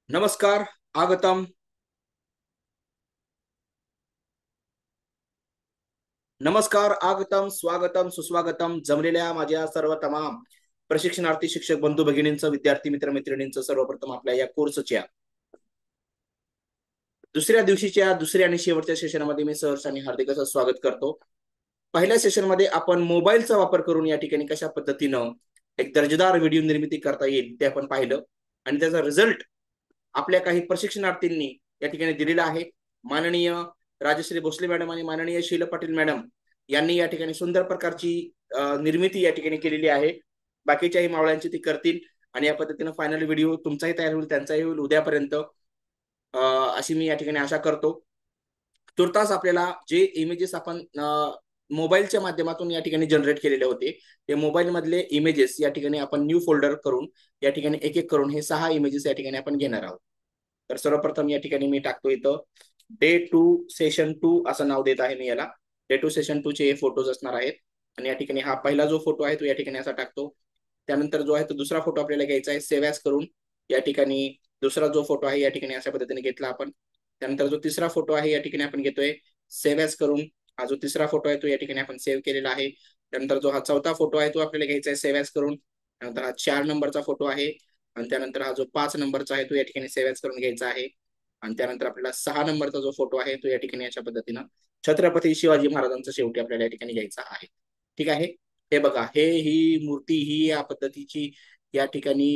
नमस्कार. आगतम. नमस्कार, आगतम, स्वागतम, सुस्वागतम. जमलेल्या माझ्या सर्व तमाम प्रशिक्षणार्थी, शिक्षक बंधू भगिनींचं, विद्यार्थी मित्र मैत्रिणींचं सर्वप्रथम आपल्या या कोर्सच्या दुसऱ्या दिवशीच्या दुसऱ्या आणि शेवटच्या सेशनमध्ये मी सहर्ष आणि हार्दिक असं स्वागत करतो. पहिल्या सेशनमध्ये आपण मोबाईलचा वापर करून या ठिकाणी कशा पद्धतीनं एक दर्जेदार व्हिडिओ निर्मिती करता येईल ते आपण पाहिलं आणि त्याचा रिझल्ट आपल्या काही प्रशिक्षणार्थींनी या ठिकाणी दिलेला आहे. माननीय राजश्री भोसले मॅडम आणि माननीय शील पाटील मॅडम यांनी या ठिकाणी सुंदर प्रकारची निर्मिती या ठिकाणी केलेली आहे. बाकीच्याही मावळ्यांची ती करतील आणि या पद्धतीनं फायनल व्हिडिओ तुमचाही तयार होईल, त्यांचाही होईल उद्यापर्यंत, अशी मी या ठिकाणी आशा करतो. तुर्तास आपल्याला जे इमेजेस आपण मोबाईलच्या माध्यमातून या ठिकाणी जनरेट केलेले होते, ते मोबाईल मधले इमेजेस या ठिकाणी आपण न्यू फोल्डर करून या ठिकाणी एक एक करून हे 6 इमेजेस या ठिकाणी आपण घेणार आहोत. तर सर्वप्रथम या ठिकाणी मी टाकतो इथं डे 2 सेशन 2 असं नाव देत आहे मी याला. डे 2 सेशन 2 चे हे फोटोज असणार आहेत आणि या ठिकाणी हा पहिला जो फोटो आहे तो या ठिकाणी असा टाकतो. त्यानंतर जो आहे तो दुसरा फोटो आपल्याला घ्यायचा आहे सेव्ह ॲज करून. या ठिकाणी दुसरा जो फोटो आहे या ठिकाणी अशा पद्धतीने घेतला आपण. त्यानंतर जो तिसरा फोटो आहे या ठिकाणी आपण घेतोय सेव्ह ॲज करून. हा जो तिसरा फोटो आहे तो या ठिकाणी आपण सेव्ह केलेला आहे. त्यानंतर जो हा चौथा फोटो आहे तो आपल्याला घ्यायचा आहे सेव्ह ॲज करून. त्यानंतर हा 4 नंबरचा फोटो आहे आणि त्यानंतर हा जो 5 नंबरचा आहे तो या ठिकाणी सेव्ह ॲज करून घ्यायचा आहे. आणि त्यानंतर आपल्याला 6 नंबरचा जो फोटो आहे तो या ठिकाणी अशा पद्धतीनं छत्रपती शिवाजी महाराजांचा शेवटी आपल्याला या ठिकाणी घ्यायचा आहे. ठीक आहे. हे बघा, ही मूर्ती ही या पद्धतीची या ठिकाणी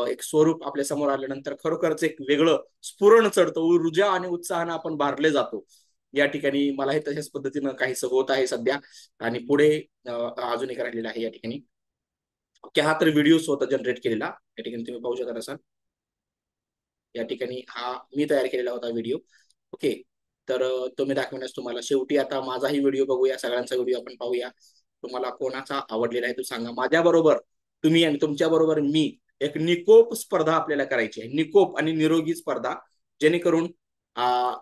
एक स्वरूप आपल्या समोर आल्यानंतर खरोखरच एक वेगळं स्फुरण चढतं, ऊर्जा आणि उत्साहानं आपण भारले जातो. या ठिकाणी मला हे तशाच पद्धतीनं काहीसं होत आहे सध्या आणि पुढे अजून एक राहिलेला आहे या ठिकाणी. ओके, हा तर व्हिडिओ स्वतः जनरेट केलेला या ठिकाणी तुम्ही पाहू शकत असाल. या ठिकाणी हा मी तयार केलेला होता व्हिडिओ. ओके. तर तो मी दाखवण्यास तुम्हाला शेवटी आता माझाही व्हिडिओ बघूया, सगळ्यांचा व्हिडिओ आपण पाहूया. तुम्हाला कोणाचा आवडलेला आहे तो सांगा. माझ्या बरोबर तुम्ही आणि तुमच्या बरोबर मी एक निकोप स्पर्धा आपल्याला करायची आहे. निकोप आणि निरोगी स्पर्धा, जेणेकरून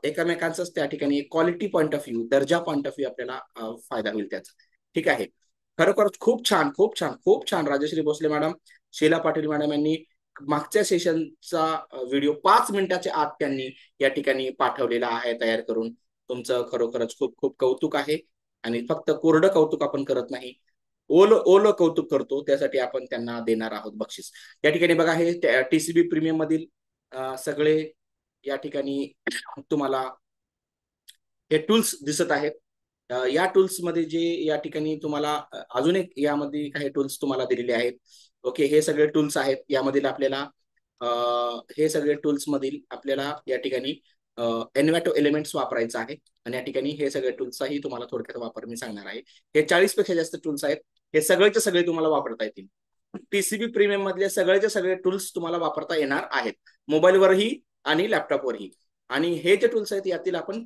एकमेकांचाच त्या ठिकाणी क्वालिटी पॉईंट ऑफ व्ह्यू, दर्जा पॉईंट ऑफ व्ह्यू आपल्याला फायदा होईल त्याचा. ठीक आहे. खरोखर खूप छान, खूप छान, खूप छान. राजश्री भोसले मॅडम, शीला पाटील मॅडम यांनी मागच्या सेशनचा व्हिडिओ 5 मिनिटाच्या आत त्यांनी या ठिकाणी पाठवलेला आहे तयार करून. तुमचं खरोखरच खूप खूप कौतुक आहे. आणि फक्त कोरडं कौतुक आपण करत नाही, ओल ओल कौतुक करतो. त्यासाठी आपण त्यांना देणार आहोत बक्षीस. या ठिकाणी बघा, हे टीसीबी प्रीमियम मधील सगळे या ठिकाणी तुम्हाला हे टूल्स दिसत आहेत. या टूल्स मध्ये जे या ठिकाणी तुम्हाला अजून एक यामध्ये काही टूल्स तुम्हाला दिलेले आहेत. ओके, हे सगळे टूल्स आहेत यामधील आपल्याला. हे सगळे टूल्स मधील आपल्याला या ठिकाणी एन्व्हॅटो एलिमेंट्स वापरायचा आहे आणि या ठिकाणी हे सगळे टूल्सचाही तुम्हाला थोडक्यात वापर मी सांगणार आहे. हे 40 पेक्षा जास्त टूल्स आहेत. हे सगळेचे सगळे तुम्हाला वापरता येतील. टीसीबी प्रीमियम मधले सगळेचे सगळे टूल्स तुम्हाला वापरता येणार आहेत, मोबाईलवरही आणि लॅपटॉपवरही. आणि हे जे टूल्स आहेत यातील आपण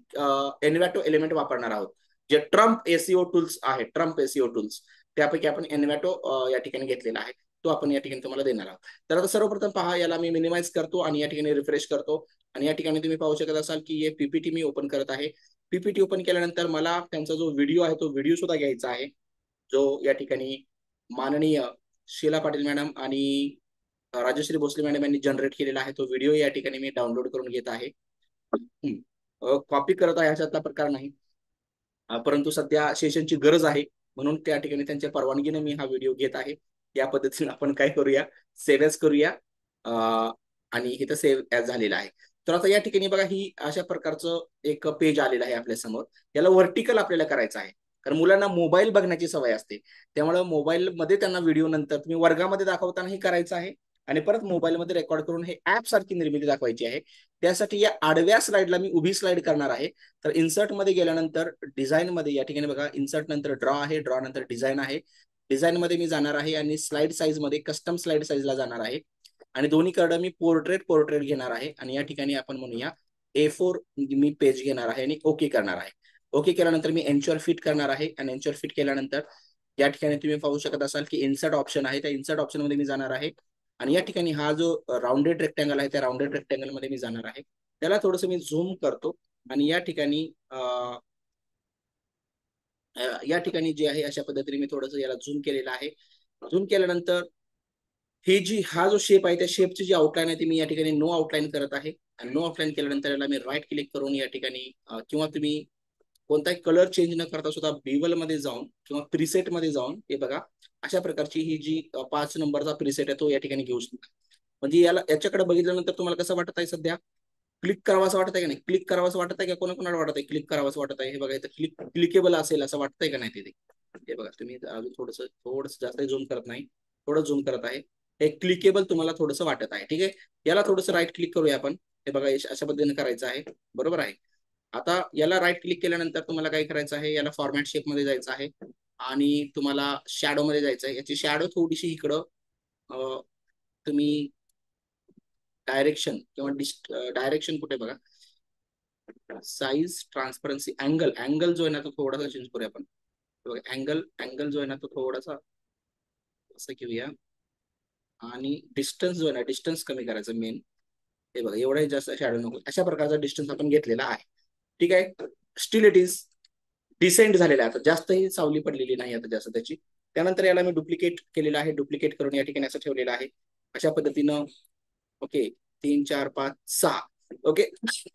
एन्व्हॅटो एलिमेंट वापरणार आहोत. जे ट्रम्प एसीओ टूल्स आहे, ट्रम्प एसीओ टूल्स, त्यापैकी आपण एन्व्हॅटो या ठिकाणी घेतलेला आहे. तो आपण या ठिकाणी तुम्हाला देणार आहोत. तर आता सर्वप्रथम पहा, याला मी मिनिमाइज करतो आणि या ठिकाणी रिफ्रेश करतो. आणि या ठिकाणी तुम्ही पाहू शकत असाल की हे पीपीटी मी ओपन करत आहे. पीपीटी ओपन केल्यानंतर मला त्यांचा जो व्हिडिओ आहे तो व्हिडिओ सुद्धा घ्यायचा आहे, जो या ठिकाणी माननीय शीला पाटील मॅडम आणि राजश्री भोसले मॅडम यांनी जनरेट केलेला आहे. तो व्हिडिओ या ठिकाणी मी डाउनलोड करून घेत आहे. कॉपी करत आहे अशातला प्रकार नाही, परंतु सध्या सेशनची गरज आहे म्हणून त्या ठिकाणी त्यांच्या परवानगीने मी हा व्हिडिओ घेत आहे. या पद्धतीने आपण काय करूया, सेव्ह एज करूया. आणि इथं सेव्ह एज झालेला आहे. तर आता या ठिकाणी बघा, ही अशा प्रकारचं एक पेज आलेलं आहे आपल्या समोर. याला व्हर्टिकल आपल्याला करायचं आहे, कारण मुलांना मोबाईल बघण्याची सवय असते. त्यामुळे मोबाईल मध्ये त्यांना व्हिडिओ नंतर तुम्ही वर्गामध्ये दाखवताना हे करायचं आहे आणि परत मोबाईलमध्ये रेकॉर्ड करून हे ऍप सारखी निर्मिती दाखवायची आहे. त्यासाठी या आडव्या स्लाइडला मी उभी स्लाइड करणार आहे. तर इन्सर्ट मध्ये गेल्यानंतर डिझाईन मध्ये या ठिकाणी बघा, इन्सर्ट नंतर ड्रॉ आहे, ड्रॉ नंतर डिझाईन आहे. डिझाईन मध्ये मी जाणार आहे आणि स्लाइड साईज मध्ये कस्टम स्लाइड साईजला जाणार आहे आणि दोन्हीकडे मी पोर्ट्रेट पोर्ट्रेट घेणार आहे. आणि या ठिकाणी आपण म्हणूया A4 मी पेज घेणार आहे आणि ओके करणार आहे. ओके केल्यानंतर मी एन्च्युअर फिट करणार आहे आणि एन्च्युअर फिट केल्यानंतर या ठिकाणी तुम्ही पाहू शकत असाल की इन्सर्ट ऑप्शन आहे. त्या इन्सर्ट ऑप्शन मध्ये मी जाणार आहे आणि या ठिकाणी हा जो राऊंडेड रेक्टँगल आहे त्या राऊंडेड रेक्टँगल मध्ये मी जाणार आहे. त्याला थोडस मी झूम करतो आणि या ठिकाणी जे आहे अशा पद्धतीने मी थोडस याला झूम केलेलं आहे. झूम केल्यानंतर हा जो शेप आहे त्या शेपची जी आउटलाईन आहे ती मी या ठिकाणी नो आउटलाईन करत आहे. आणि नो आउटलाईन केल्यानंतर याला मी राईट क्लिक करून या ठिकाणी किंवा तुम्ही कोणताही कलर चेंज न करता सुद्धा बिवल मध्ये जाऊन किंवा प्रिसेट मध्ये जाऊन हे बघा अशा प्रकारची ही जी 5 नंबरचा प्रिसेट आहे तो या ठिकाणी घेऊ शकता. म्हणजे याच्याकडे बघितल्यानंतर तुम्हाला कसं वाटत आहे सध्या क्लिक करावं असं वाटत आहे का नाही, क्लिक करावं असं वाटत आहे का, कोणाकोणाला वाटत आहे क्लिक करावं असं वाटत आहे, हे बघा इथं क्लिकेबल असेल असं वाटतंय का नाही तिथे. हे बघा तुम्ही अजून थोडस जास्त झूम करत नाही, थोडं झूम करत आहे. हे क्लिकेबल तुम्हाला थोडंसं वाटत आहे. ठीक आहे, याला थोडंसं राईट क्लिक करूया आपण. हे बघा अशा पद्धतीने करायचं आहे. बरोबर आहे. आता याला राईट क्लिक केल्यानंतर तुम्हाला काय करायचं आहे, याला फॉर्मॅट शेप मध्ये जायचं आहे आणि तुम्हाला शॅडो मध्ये जायचं आहे. याची शॅडो थोडीशी इकडं तुम्ही डायरेक्शन किंवा डायरेक्शन कुठे बघा, साईज, ट्रान्सपरन्सी, अँगल जो आहे ना तो थोडासा चेंज करूया आपण. अँगल जो आहे ना तो थोडासा असं घेऊया आणि डिस्टन्स जो आहे ना डिस्टन्स कमी करायचं मेन. हे बघा एवढाही जास्त शॅडो नको, अशा प्रकारचा डिस्टन्स आपण घेतलेला आहे. ठीक आहे, स्टील इट इज डिसेंट झालेला आहे. आता जास्तही सावली पडलेली नाही आता जास्त त्याची. त्यानंतर याला मी डुप्लिकेट केलेलं आहे, डुप्लिकेट करून या ठिकाणी असं ठेवलेलं आहे अशा पद्धतीनं. ओके, 3 4 5 6. ओके,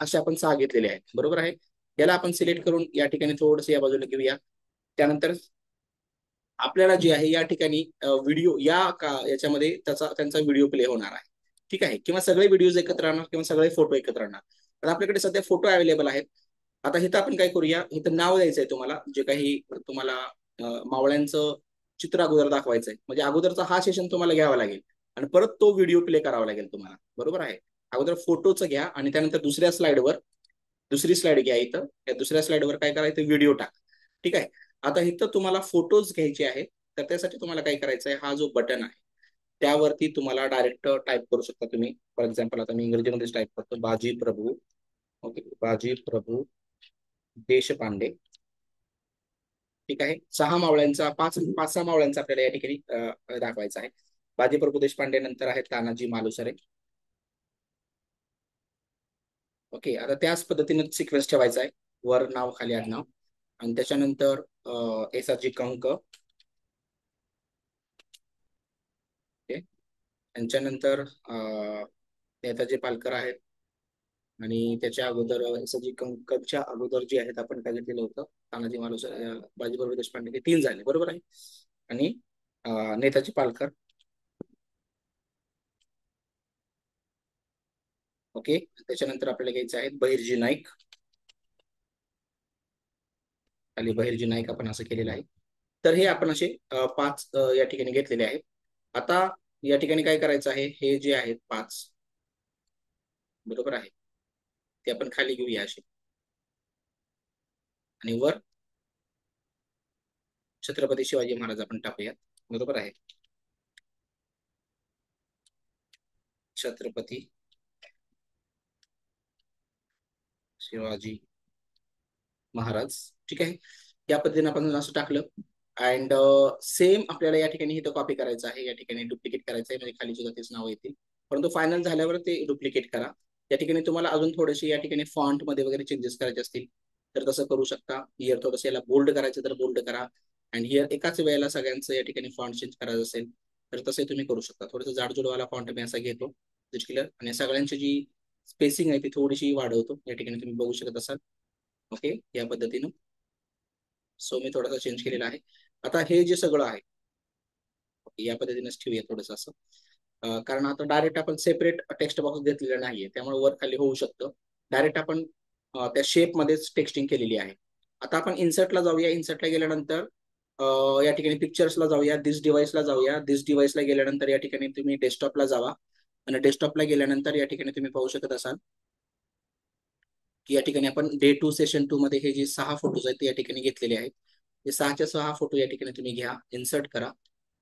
असे आपण 6 घेतलेले आहेत. बरोबर आहे. याला आपण सिलेक्ट करून या ठिकाणी थोडस या बाजूला घेऊया. त्यानंतर आपल्याला जे आहे या ठिकाणी व्हिडिओ याच्यामध्ये त्यांचा व्हिडिओ प्ले होणार आहे. ठीक आहे, किंवा सगळे व्हिडिओज एकत्र राहणार किंवा सगळे फोटो एकत्र राहणार. आता आपल्याकडे सध्या फोटो अवेलेबल आहेत. आता इथं आपण काय करूया, इथं नाव द्यायचंय तुम्हाला, जे काही तुम्हाला मावळ्यांचं चित्र अगोदर दाखवायचंय. म्हणजे अगोदरचा हा सेशन तुम्हाला घ्यावा लागेल आणि परत तो व्हिडिओ प्ले करावा लागेल तुम्हाला. बरोबर आहे. अगोदर फोटोचं घ्या आणि त्यानंतर दुसरी स्लाइड घ्या. इथं या दुसऱ्या स्लाइडवर काय करायचं, व्हिडिओ टाका. ठीक आहे, आता इथं तुम्हाला फोटोज घ्यायचे आहेत. तर त्यासाठी तुम्हाला काय करायचं आहे, हा जो बटन आहे त्यावरती तुम्हाला डायरेक्ट टाईप करू शकता तुम्ही. फॉर एक्झाम्पल आता मी इंग्रजीमध्येच टाईप करतो, बाजी प्रभू. ओके, बाजी प्रभू देशपांडे. ठीक आहे, 5 6 मावळ्यांचा आपल्याला या ठिकाणी दाखवायचा आहे. बाजी प्रभू देशपांडे नंतर आहेत तानाजी मालुसरे. ओके, आता त्याच पद्धतीने सिक्वेन्स ठेवायचा आहे, वर नाव खाली आडनाव. आणि त्याच्यानंतर एसाजी कंक. ओके, त्यांच्यानंतर नेताजी पालकर आहेत. आणि त्याच्या अगोदर एसाजी कंकच्या अगोदर जे आहेत आपण काय घेतलेलं होतं, तानाजी मालुसरे, बाजीप्रभू देशपांडे, हे 3 झाले. बरोबर आहे. आणि नेताजी पालकर. ओके, त्याच्यानंतर आपल्याला घ्यायचं आहे बहिर्जी नाईक. खाली बहिर्जी नाईक आपण असं केलेलं आहे. तर हे आपण असे 5 या ठिकाणी घेतलेले आहेत. आता या ठिकाणी काय करायचं आहे, हे जे आहेत 5, बरोबर आहे, ते आपण खाली घेऊया असे. आणि वर छत्रपती शिवाजी महाराज आपण टाकूयात. बरोबर आहे, छत्रपती शिवाजी महाराज. ठीक आहे, या पद्धतीने आपण असं टाकलं. अँड सेम आपल्याला या ठिकाणी इथं कॉपी करायचं आहे, या ठिकाणी डुप्लिकेट करायचं आहे, म्हणजे खाली सुद्धा तेच नाव येतील. परंतु फायनल झाल्यावर ते डुप्लिकेट करा. या ठिकाणी तुम्हाला अजून थोडेसे या ठिकाणी फॉन्ट मध्ये वगैरे चेंजेस करायचे असतील तर तसं करू शकता. हिअर थोडंसं याला बोल्ड करायचं तर बोल्ड करा. आणि हिअर एकाच वेळेला सगळ्यांचं या ठिकाणी फॉन्ट चेंज करायचं असेल तर तसे तुम्ही करू शकता. थोडंसं जाडजुडवाला फॉन्ट मी असा घेतो क्लिअर, आणि सगळ्यांची जी स्पेसिंग आहे ती थोडीशी वाढवतो. या ठिकाणी तुम्ही बघू शकत असाल. ओके, या पद्धतीनं. सो मी थोडासा चेंज केलेला आहे. आता हे जे सगळं आहे या पद्धतीनेच ठेवूया थोडंसं असं. कारण आता डायरेक्ट आपण सेपरेट टेक्स्ट बॉक्स घेतलेला नाहीये, त्यामुळे वर खाली होऊ शकतं. डायरेक्ट आपण त्या शेप मध्येच टेक्स्टिंग केलेली आहे. आता आपण इन्सर्टला जाऊया. इन्सर्टला गेल्यानंतर या ठिकाणी पिक्चर्सला जाऊया, दिस डिव्हाइसला जाऊया. दिस डिव्हाइसला गेल्यानंतर या ठिकाणी तुम्ही डेस्कटॉपला जावा. आणि डेस्कटॉपला गेल्यानंतर या ठिकाणी तुम्ही पाहू शकत असाल की या ठिकाणी आपण डे 2 सेशन 2 मध्ये हे जे 6 फोटोज आहेत ते या ठिकाणी घेतलेले आहेत. हे 6च्या 6 फोटो या ठिकाणी तुम्ही घ्या, इन्सर्ट करा.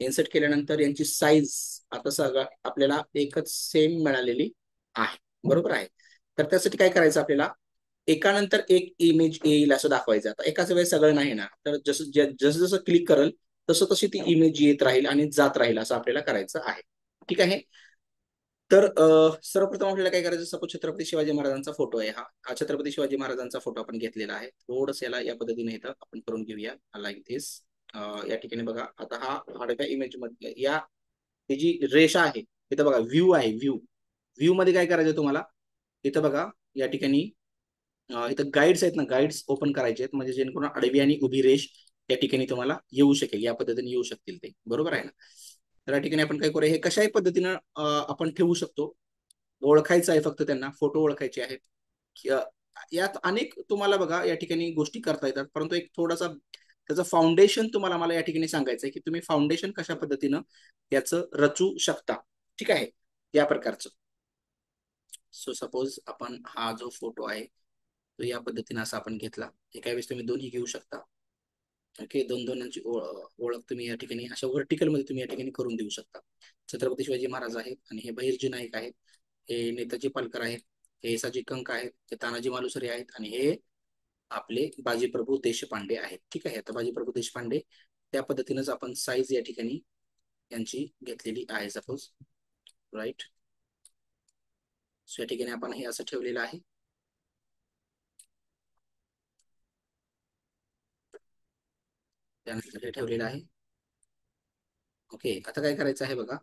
इन्सर्ट केल्यानंतर यांची साईज आता सगळं आपल्याला एकच सेम मिळालेली आहे. बरोबर आहे. तर त्यासाठी काय करायचं, आपल्याला एकानंतर एक इमेज येईल असं दाखवायचं. आता एकाच वेळेस सगळं नाही ना, तर जसं जसं क्लिक करेल तसं तशी ती इमेज येत राहील आणि जात राहील असं आपल्याला करायचं आहे. ठीक आहे. तर सर्वप्रथम आपल्याला काय करायचं, सपोज छत्रपती शिवाजी महाराजांचा फोटो आहे. हा छत्रपती शिवाजी महाराजांचा फोटो आपण घेतलेला आहे. थोडंसं याला या पद्धतीने इथं आपण करून घेऊया लाईक दिस. या ठिकाणी बघा, आता हा आडव्या इमेज मध्ये ही जी रेषा आहे इथं बघा व्ह्यू आहे, व्ह्यू व्ह्यू मध्ये काय करायचं तुम्हाला, इथं बघा या ठिकाणी इथं गाईड्स आहेत ना, गाईड्स ओपन करायचे आहेत, म्हणजे जेणेकरून आडवी आणि उभी रेष या ठिकाणी तुम्हाला येऊ शकेल, या पद्धतीने येऊ शकतील ते, बरोबर आहे ना. तर या ठिकाणी आपण काय करूया, हे कशाही पद्धतीनं आपण ठेवू शकतो. ओळखायचं आहे फक्त त्यांना, फोटो ओळखायचे आहेत. यात अनेक तुम्हाला बघा या ठिकाणी गोष्टी करता येतात, परंतु एक थोडासा त्याचं फाउंडेशन तुम्हाला मला या ठिकाणी सांगायचं आहे की तुम्ही फाउंडेशन कशा पद्धतीनं याचं रचू शकता. ठीक आहे, या प्रकारचं. सो सपोज आपण हा जो फोटो आहे तो या पद्धतीने असा आपण घेतला, एका वेळेस तुम्ही दोन्ही घेऊ शकता. ओके, दोन दोनांची ओळख तुम्ही या ठिकाणी अशा व्हर्टिकल मध्ये तुम्ही या ठिकाणी करून देऊ शकता. छत्रपती शिवाजी महाराज आहेत आणि हे बहिर्जी नाईक आहेत, हे नेताजी पालकर आहेत, हे साजी कंक आहेत, हे तानाजी मालुसरे आहेत आणि हे आपले बाजीप्रभू देशपांडे आहेत. ठीक आहे, आता बाजीप्रभू देशपांडे त्या पद्धतीनंच आपण साईज या ठिकाणी यांची घेतलेली आहे सपोज, राईट. सो या ठिकाणी आपण हे असं ठेवलेलं आहे. त्यानंतर हे ठेवलेलं आहे. ओके, आता काय करायचं आहे बघा,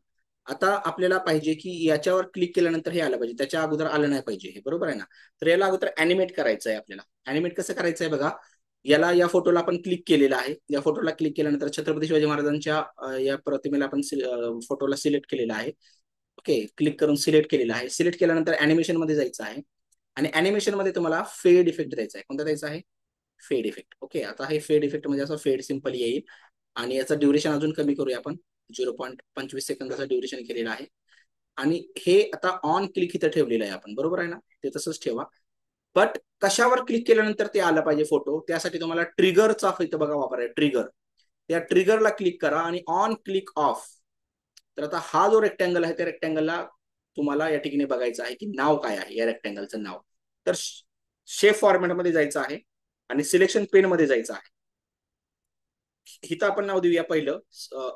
आता आपल्याला पाहिजे की याच्यावर क्लिक केल्यानंतर हे आलं पाहिजे, त्याच्या अगोदर आलं नाही पाहिजे हे, बरोबर आहे ना. तर याला अगोदर अॅनिमेट करायचं आहे आपल्याला. अॅनिमेट कसं करायचं आहे बघा, याला या फोटोला आपण क्लिक केलेलं आहे, या फोटोला क्लिक केल्यानंतर छत्रपती शिवाजी महाराजांच्या या प्रतिमेला आपण फोटोला सिलेक्ट केलेला आहे. ओके, क्लिक करून सिलेक्ट केलेला आहे. सिलेक्ट केल्यानंतर अॅनिमेशन मध्ये जायचं आहे आणि अॅनिमेशन मध्ये तुम्हाला फेड इफेक्ट द्यायचा आहे. कोणता द्यायचा आहे? फेड इफेक्ट. ओके, आता हे फेड इफेक्ट म्हणजे असं फेड सिंपल येईल आणि याचं ड्युरेशन अजून कमी करूया आपण, 0.25 सेकंदाचा ड्युरेशन केलेला आहे. आणि हे आता ऑन क्लिक इथं ठेवलेलं आहे आपण, बरोबर आहे ना, ते तसंच ठेवा. बट कशावर क्लिक केल्यानंतर ते आलं पाहिजे फोटो, त्यासाठी तुम्हाला ट्रिगरचा इथं बघा वापर आहे, ट्रिगर. त्या ट्रिगरला क्लिक करा आणि ऑन क्लिक ऑफ. तर आता हा जो रेक्टँगल आहे त्या रेक्टँगलला तुम्हाला या ठिकाणी बघायचं आहे की नाव काय आहे या रेक्टँगलचं नाव. तर शेप फॉर्मॅटमध्ये जायचं आहे आणि सिलेक्शन पेन मध्ये जायचं आहे. इथं आपण नाव देऊया पहिलं,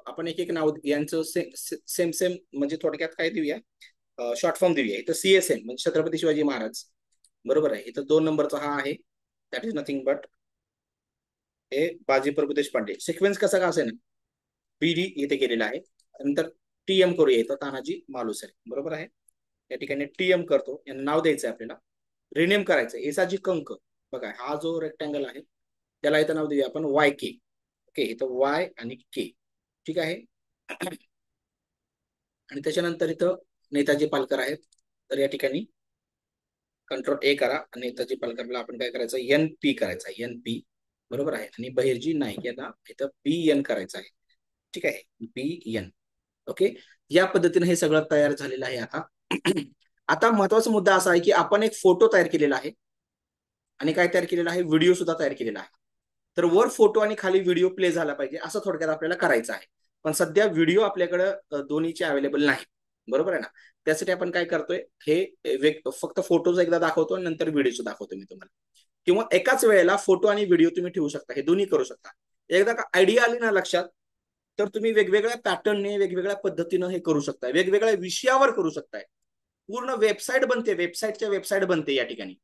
आपण एक एक नाव यांचं सेम सेम म्हणजे थोडक्यात काय देऊया, शॉर्ट फॉर्म देऊया. इथं CSM म्हणजे छत्रपती शिवाजी महाराज, बरोबर आहे. इथं 2 नंबरचा हा आहे, दॅट इज नथिंग बट हे बाजी प्रभू देशपांडे. सिक्वेन्स कसा का असेल, BD इथे केलेला आहे. नंतर TM करूया, इथं तानाजी मालुसरे, बरोबर आहे. या ठिकाणी TM करतो, यांना नाव द्यायचं आहे आपल्याला, रिनेम करायचं. एसाजी कंक बघा, हा जो रेक्टँगल आहे त्याला इथं नाव देऊया आपण YK. ओके, इथं Y आणि K. ठीक आहे. आणि त्याच्यानंतर इथं नेताजी पालकर आहेत, तर या ठिकाणी Ctrl A करा आणि नेताजी पालकरला आपण काय करायचं, NP करायचं आहे, NP, बरोबर आहे. आणि बहिर्जी नाईक यांना इथं BN करायचं आहे. ठीक आहे, BN. ओके, या पद्धतीने हे सगळं तयार झालेलं आहे. आता आता महत्वाचा मुद्दा असा आहे की आपण एक फोटो तयार केलेला आहे आणि काय तयार केलेला आहे, व्हिडिओ सुद्धा तयार केलेला आहे. तर वर फोटो आणि खाली व्हिडिओ प्ले झाला पाहिजे असं थोडक्यात आपल्याला करायचं आहे. पण सध्या व्हिडिओ आपल्याकडे दोन्हीचे अवेलेबल नाही, बरोबर आहे ना. त्यासाठी आपण काय करतोय, हे फक्त फोटोज एकदा दाखवतो आणि नंतर व्हिडिओ दाखवतो मी तुम्हाला. किंवा एकाच वेळेला फोटो आणि व्हिडिओ तुम्ही ठेवू शकता, हे दोन्ही करू शकता. एकदा का आयडिया आली ना लक्षात, तर तुम्ही वेगवेगळ्या पॅटर्नने वेगवेगळ्या पद्धतीनं हे करू शकताय, वेगवेगळ्या विषयावर करू शकताय. पूर्ण वेबसाईट बनते, वेबसाईटच्या वेबसाईट बनते या ठिकाणी.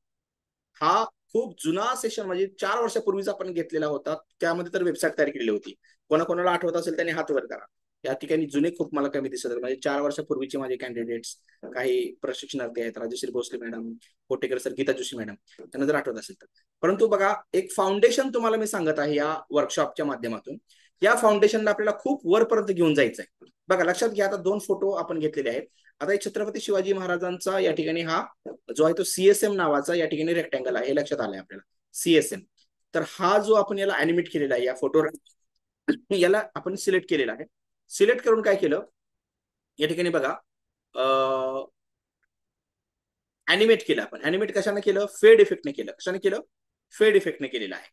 हा खूप जुना सेशन म्हणजे 4 वर्षापूर्वीच आपण घेतलेला होता, त्यामध्ये तर वेबसाईट तयार केलेली होती. कोणाकोणाला आठवत असेल त्यांनी हात वर करा. या ठिकाणी जुने खूप मला कमी दिसत आहेत, म्हणजे 4 वर्षापूर्वीचे माझे कॅन्डिडेट्स, काही प्रशिक्षणार्थी आहेत, Rajshree Bhosale madam, Kotekar sir, Geeta Joshi madam, त्यांना जर आठवत असेल तर. परंतु बघा, एक फाउंडेशन तुम्हाला मी सांगत आहे या वर्कशॉपच्या माध्यमातून. या फाउंडेशनला आपल्याला खूप वरपर्यंत घेऊन जायचं आहे. बघा लक्षात घ्या, आता 2 फोटो आपण घेतलेले आहेत. आता एक छत्रपती शिवाजी महाराजांचा या ठिकाणी हा जो आहे तो CSM नावाचा या ठिकाणी रेक्टँगल आहे, हे लक्षात आलंय आपल्याला, CSM. तर हा जो आपण याला अॅनिमेट केलेला आहे या फोटोवर, याला आपण सिलेक्ट केलेला आहे. सिलेक्ट करून काय केलं, या ठिकाणी बघा अॅनिमेट केलं आपण. अॅनिमेट कशाने केलं, फेड इफेक्टने केलं. कशाने केलं, फेड इफेक्टने केलेलं आहे.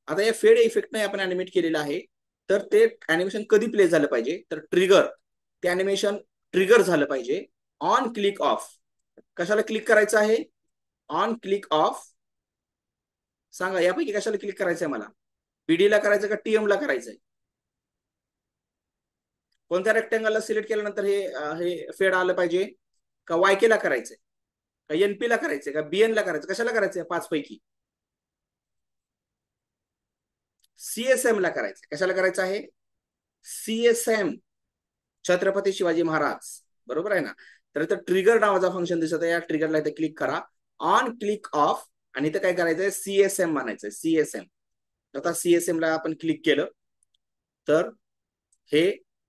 आता या फेड इफेक्टने आपण अॅनिमेट केलेलं आहे. तर ते अॅनिमेशन कधी प्ले झालं पाहिजे, तर ट्रिगर, ते अॅनिमेशन ट्रिगर झालं पाहिजे ऑन क्लिक ऑफ. कशाला क्लिक करायचं आहे, ऑन क्लिक ऑफ. सांगा यापैकी कशाला क्लिक करायचंय मला, BD ला करायचं का TM ला करायचंय? कोणत्या रेक्टँगलला सिलेक्ट केल्यानंतर हे फेड आलं पाहिजे, का YK ला करायचंय, का NP ला करायचंय, का BN ला करायचं, कशाला करायचंय 5 पैकी? CSM ला करायचंय. कशाला करायचं आहे, CSM. छत्रपती शिवाजी महाराज, बरोबर आहे ना. तर इथं ट्रिगर नावाचा फंक्शन दिसत आहे, या ट्रिगरला इथे क्लिक करा, ऑन क्लिक ऑफ, आणि इथं काय करायचंय, CSM म्हणायचंय, CSM. आता CSM ला आपण क्लिक केलं तर हे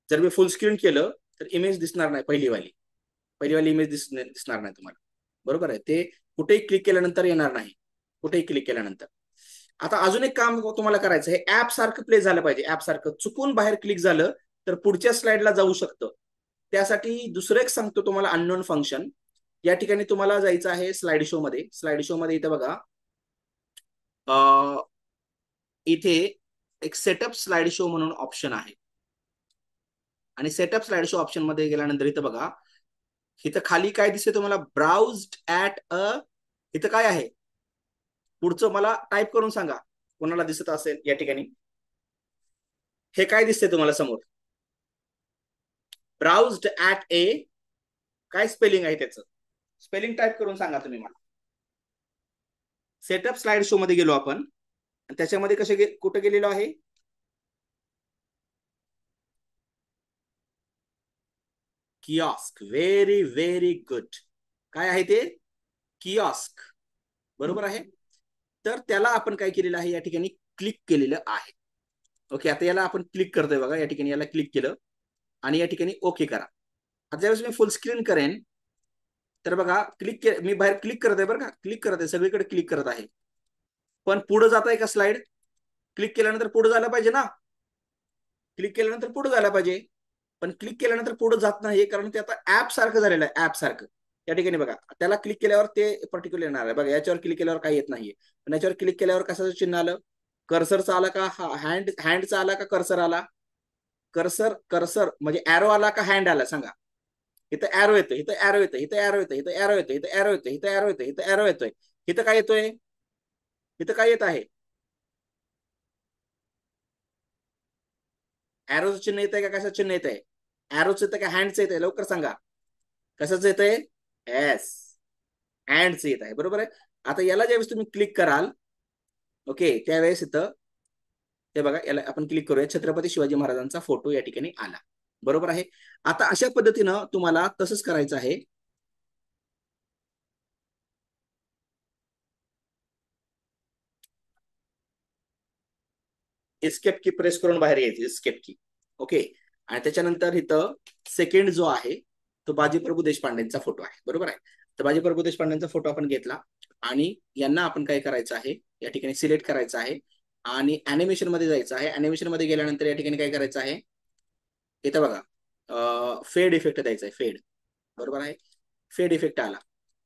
जर मी फुल स्क्रीन केलं तर इमेज दिसणार नाही, पहिलीवाली इमेज दिसणार नाही तुम्हाला, बरोबर आहे. ते कुठेही क्लिक केल्यानंतर येणार नाही, कुठेही क्लिक केल्यानंतर. आता अजून एक काम तुम्हाला करायचं, हे ऍप सारखं प्ले झालं पाहिजे, ऍप सारखं. चुकून बाहेर क्लिक झालं तर पुढच्या स्लाइडला जाऊ शकतं. त्यासाठी दुसरं एक सांगतो तुम्हाला, अननोन फंक्शन. या ठिकाणी तुम्हाला जायचं आहे स्लाइड शो मध्ये. स्लाइड शो मध्ये इथे बघा, इथे एक सेटअप स्लाइड शो म्हणून ऑप्शन आहे, आणि सेटअप स्लाइड शो ऑप्शन मध्ये गेल्यानंतर इथं बघा, इथं खाली काय दिसते तुम्हाला, ब्राउज्ड ऍट अ, इथं काय आहे पुढचं मला टाईप करून सांगा कोणाला दिसत असेल या ठिकाणी. हे काय दिसते तुम्हाला समोर, ब्राउज्ड ऍट ए, काय स्पेलिंग आहे त्याचं, स्पेलिंग टाईप करून सांगा तुम्ही मला. सेटअप स्लाइड शो मध्ये गेलो आपण, त्याच्यामध्ये कुठे गेलेलो आहे, किऑस्क. Very very good. काय आहे ते, किऑस्क, बरोबर आहे. तर त्याला आपण काय केलेलं आहे, या ठिकाणी क्लिक केलेलं आहे. ओके, आता याला आपण क्लिक करतोय बघा, या ठिकाणी याला क्लिक केलं आणि या ठिकाणी ओके करा. आता ज्यावेळेस मी फुल स्क्रीन करेन तर बघा, मी बाहेर क्लिक करत आहे बरं का, क्लिक करत आहे, सगळीकडे क्लिक करत आहे, पण पुढे जात आहे का स्लाइड, क्लिक केल्यानंतर पुढे झालं पाहिजे ना, क्लिक केल्यानंतर पुढे झालं पाहिजे, पण क्लिक केल्यानंतर पुढे जात नाही, कारण ते आता ऍप सारखं झालेलं आहे, ऍप सारखं. या ठिकाणी बघा, त्याला क्लिक केल्यावर ते पर्टिक्युलर येणार आहे बघा, याच्यावर क्लिक केल्यावर काही येत नाहीये, पण याच्यावर क्लिक केल्यावर कशाचं चिन्ह आलं, कर्सरचा आला का, हँडचा आला का कर्सर आला, कर्सर म्हणजे एरो आला का हँड आला सांगा. इथं एरो येतोय, इथं एरो येतोय, इथं एरो येतोय, इथं एरो येतोय, इथं एरो येतोय, इथं एरो येतोय, इथं एरो येतोय. इथं काय येतोय, इथं काय येत आहे, एरोचं चिन्ह येत आहे का, कशाचं चिन्ह येत आहे, एरोचं येतं का हँडचं येत आहे, लवकर सांगा, कशाचं येत आहे, एस, हँडचं येत आहे, बरोबर आहे. आता याला ज्यावेळेस तुम्ही क्लिक कराल, ओके, त्यावेळेस इथं हे बघा, याला आपण क्लिक करूया, छत्रपती शिवाजी महाराजांचा फोटो या ठिकाणी आला, बरोबर आहे. आता अशा पद्धतीनं तुम्हाला तसंच करायचं आहे. एस्केप की प्रेस करून बाहेर यायची, एस्केप की, ओके. आणि त्याच्यानंतर इथं सेकंड जो आहे तो बाजीप्रभू देशपांडेंचा फोटो आहे, बरोबर आहे. तर बाजीप्रभू देशपांडेंचा फोटो आपण घेतला आणि यांना आपण काय करायचं आहे, या ठिकाणी सिलेक्ट करायचं आहे आणि अॅनिमेशन मध्ये जायचं आहे. अॅनिमेशन मध्ये गेल्यानंतर या ठिकाणी काय करायचं आहे, इथं बघा फेड इफेक्ट द्यायचा आहे, फेड, बरोबर आहे. फेड इफेक्ट आला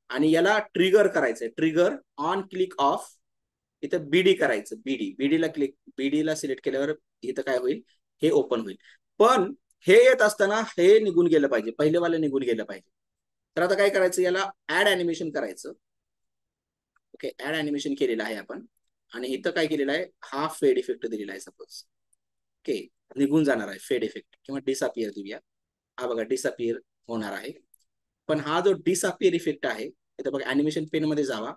आणि याला ट्रिगर करायचंय, ट्रिगर ऑन क्लिक ऑफ, इथं बीडी करायचं, बीडीला सिलेक्ट केल्यावर इथं काय होईल, हे ओपन होईल. पण हे येत असताना हे निघून गेलं पाहिजे, पहिलेवाले निघून गेलं पाहिजे. तर आता काय करायचं, याला ऍड अॅनिमेशन करायचं. ओके, ऍड अॅनिमेशन केलेलं आहे आपण आणि इथं काय केलेलं आहे, हा फेड इफेक्ट दिलेला आहे सपोज. ओके, निघून जाणार आहे फेड इफेक्ट, किंवा डिसअपियर देऊया. हा बघा डिसअपियर होणार आहे. पण हा जो डिसअपियर इफेक्ट आहे, इथं बघा अॅनिमेशन पेन मध्ये जावा,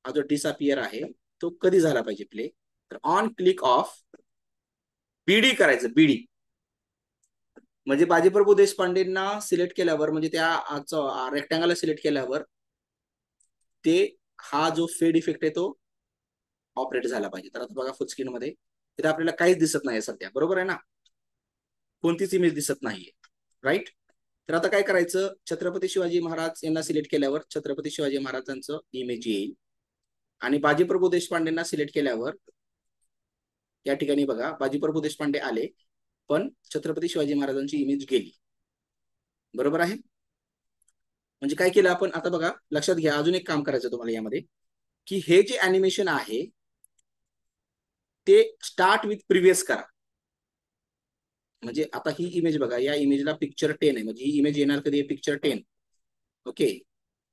हा जो डिसअपियर आहे तो कधी झाला पाहिजे प्ले, तर ऑन क्लिक ऑफ बीडी करायचं, बीडी म्हणजे बाजीप्रभू देशपांडेंना सिलेक्ट केल्यावर, म्हणजे त्या रेक्टँगलला सिलेक्ट केल्यावर ते हा जो फेड इफेक्ट आहे तो ऑपरेट झाला पाहिजे. तर आता बघा फुल स्क्रीन मध्ये इथे आपल्याला काहीच दिसत नाही सध्या, बरोबर आहे ना, कोणतीच इमेज दिसत नाहीये, राईट. तर आता काय करायचं, छत्रपती शिवाजी महाराज यांना सिलेक्ट केल्यावर छत्रपती शिवाजी महाराजांचं इमेज येईल आणि बाजीप्रभू देशपांडेंना सिलेक्ट केल्यावर या ठिकाणी बघा बाजीप्रभू देशपांडे आले, पण छत्रपती शिवाजी महाराजांची इमेज गेली, बरोबर आहे. म्हणजे काय केलं आपण, आता बघा लक्षात घ्या, अजून एक काम करायचं तुम्हाला यामध्ये, की हे जे अॅनिमेशन आहे ते स्टार्ट विथ प्रिव्हियस करा. म्हणजे आता ही इमेज बघा, या इमेजला पिक्चर 10 आहे, म्हणजे ही इमेज येणार कधी, पिक्चर 10, ओके.